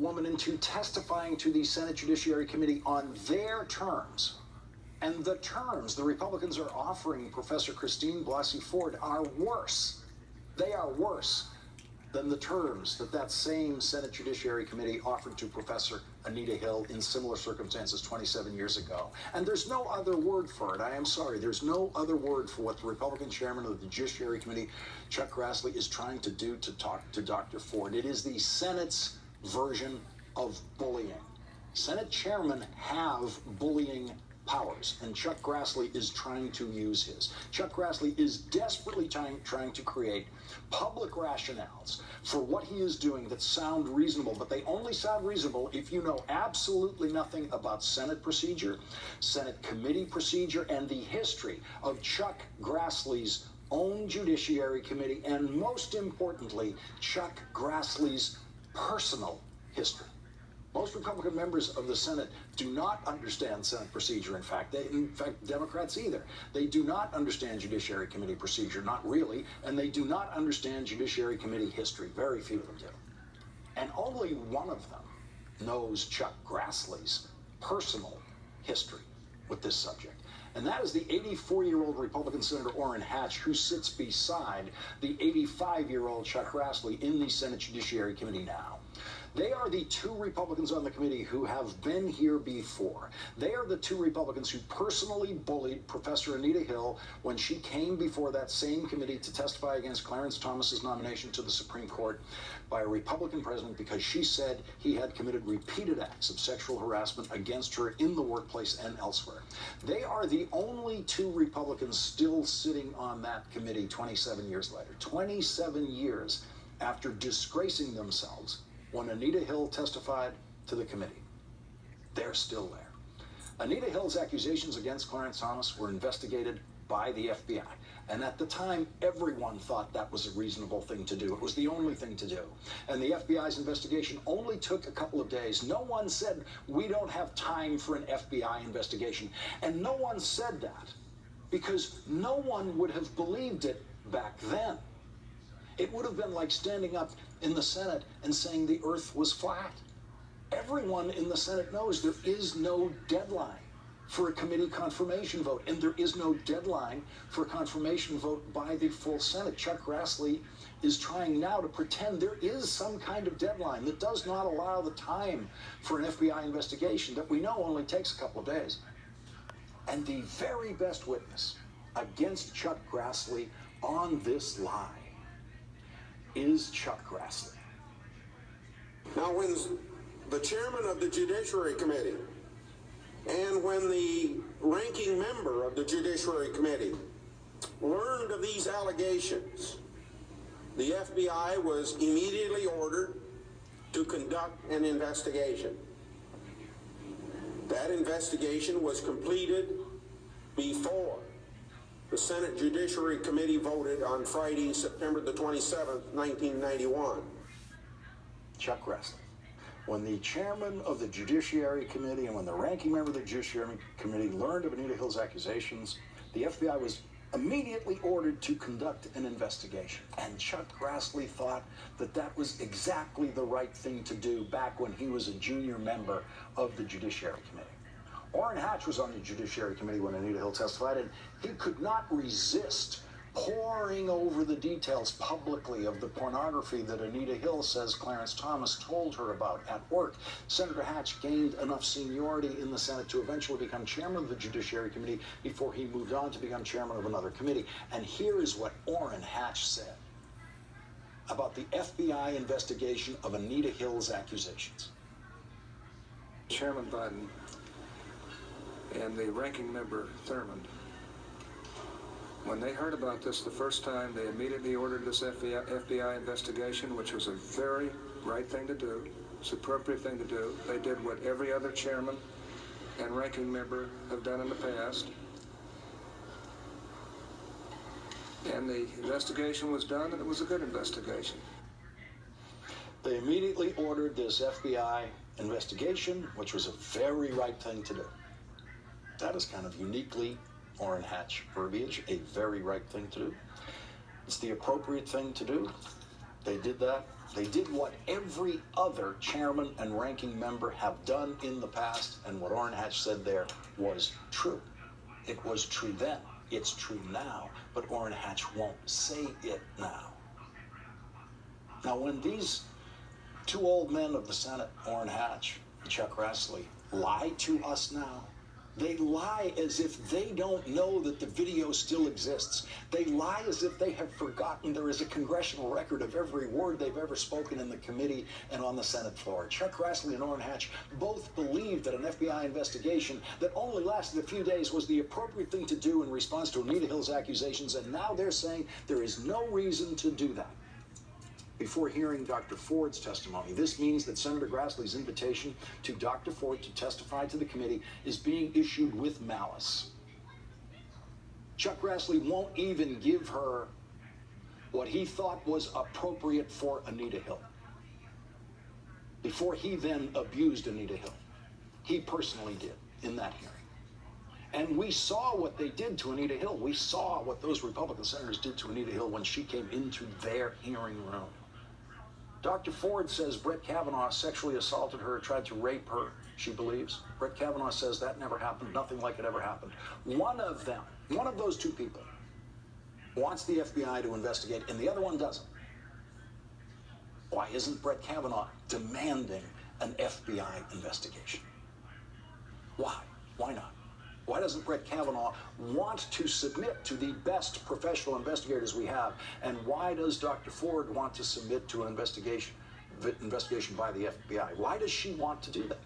woman into testifying to the Senate Judiciary Committee on their terms. And the terms the Republicans are offering Professor Dr Blasey Ford are worse. They are worse than the terms that same Senate Judiciary Committee offered to Professor Anita Hill in similar circumstances 27 years ago. And there's no other word for it. I am sorry. There's no other word for what the Republican chairman of the Judiciary Committee, Chuck Grassley, is trying to do to talk to Dr. Ford. It is the Senate's version of bullying. Senate chairmen have bullying powers, and Chuck Grassley is trying to use his. Chuck Grassley is desperately trying to create public rationales for what he is doing that sound reasonable, but they only sound reasonable if you know absolutely nothing about Senate procedure, Senate committee procedure, and the history of Chuck Grassley's own Judiciary Committee, and most importantly, Chuck Grassley's personal history. Most Republican members of the Senate do not understand Senate procedure. In fact, Democrats either. They do not understand Judiciary Committee procedure, not really, and they do not understand Judiciary Committee history. Very few of them do. And only one of them knows Chuck Grassley's personal history with this subject. And that is the 84-year-old Republican Senator Orin Hatch, who sits beside the 85-year-old Chuck Grassley in the Senate Judiciary Committee now. They are the two Republicans on the committee who have been here before. They are the two Republicans who personally bullied Professor Anita Hill when she came before that same committee to testify against Clarence Thomas's nomination to the Supreme Court by a Republican president because she said he had committed repeated acts of sexual harassment against her in the workplace and elsewhere. They are the only two Republicans still sitting on that committee 27 years later. 27 years after disgracing themselves when Anita Hill testified to the committee. They're still there. Anita Hill's accusations against Clarence Thomas were investigated by the FBI. And at the time, everyone thought that was a reasonable thing to do. It was the only thing to do. And the FBI's investigation only took a couple of days. No one said, we don't have time for an FBI investigation. And no one said that because no one would have believed it back then. It would have been like standing up in the Senate and saying the earth was flat. Everyone in the Senate knows there is no deadline for a committee confirmation vote, and there is no deadline for a confirmation vote by the full Senate. Chuck Grassley is trying now to pretend there is some kind of deadline that does not allow the time for an FBI investigation that we know only takes a couple of days. And the very best witness against Chuck Grassley on this lie is Chuck Grassley. Now, when the chairman of the Judiciary Committee and when the ranking member of the Judiciary Committee learned of these allegations, the FBI was immediately ordered to conduct an investigation. That investigation was completed before the Senate Judiciary Committee voted on Friday, September the 27th, 1991. Chuck Grassley. When the chairman of the Judiciary Committee and when the ranking member of the Judiciary Committee learned of Anita Hill's accusations, the FBI was immediately ordered to conduct an investigation. And Chuck Grassley thought that that was exactly the right thing to do back when he was a junior member of the Judiciary Committee. Orin Hatch was on the Judiciary Committee when Anita Hill testified, and he could not resist poring over the details publicly of the pornography that Anita Hill says Clarence Thomas told her about at work. Senator Hatch gained enough seniority in the Senate to eventually become chairman of the Judiciary Committee before he moved on to become chairman of another committee. And here is what Orin Hatch said about the FBI investigation of Anita Hill's accusations. Chairman Biden and the ranking member Thurmond, when they heard about this the first time, they immediately ordered this FBI investigation, which was a very right thing to do. It's the appropriate thing to do. They did what every other chairman and ranking member have done in the past. And the investigation was done, and it was a good investigation. They immediately ordered this FBI investigation, which was a very right thing to do. That is kind of uniquely Orin Hatch verbiage, a very right thing to do. It's the appropriate thing to do. They did that. They did what every other chairman and ranking member have done in the past, and what Orin Hatch said there was true. It was true then. It's true now, but Orin Hatch won't say it now. Now, when these two old men of the Senate, Orin Hatch and Chuck Grassley, lie to us now, they lie as if they don't know that the video still exists. They lie as if they have forgotten there is a congressional record of every word they've ever spoken in the committee and on the Senate floor. Chuck Grassley and Orin Hatch both believed that an FBI investigation that only lasted a few days was the appropriate thing to do in response to Anita Hill's accusations, and now they're saying there is no reason to do that. Before hearing Dr. Ford's testimony, this means that Senator Grassley's invitation to Dr. Ford to testify to the committee is being issued with malice. Chuck Grassley won't even give her what he thought was appropriate for Anita Hill. Before he then abused Anita Hill, he personally did in that hearing. And we saw what they did to Anita Hill. We saw what those Republican senators did to Anita Hill when she came into their hearing room. Dr. Ford says Brett Kavanaugh sexually assaulted her, tried to rape her, she believes. Brett Kavanaugh says that never happened, nothing like it ever happened. One of them, one of those two people, wants the FBI to investigate, and the other one doesn't. Why isn't Brett Kavanaugh demanding an FBI investigation? Why? Why not? Why doesn't Brett Kavanaugh want to submit to the best professional investigators we have? And why does Dr. Ford want to submit to an investigation by the FBI? Why does she want to do that?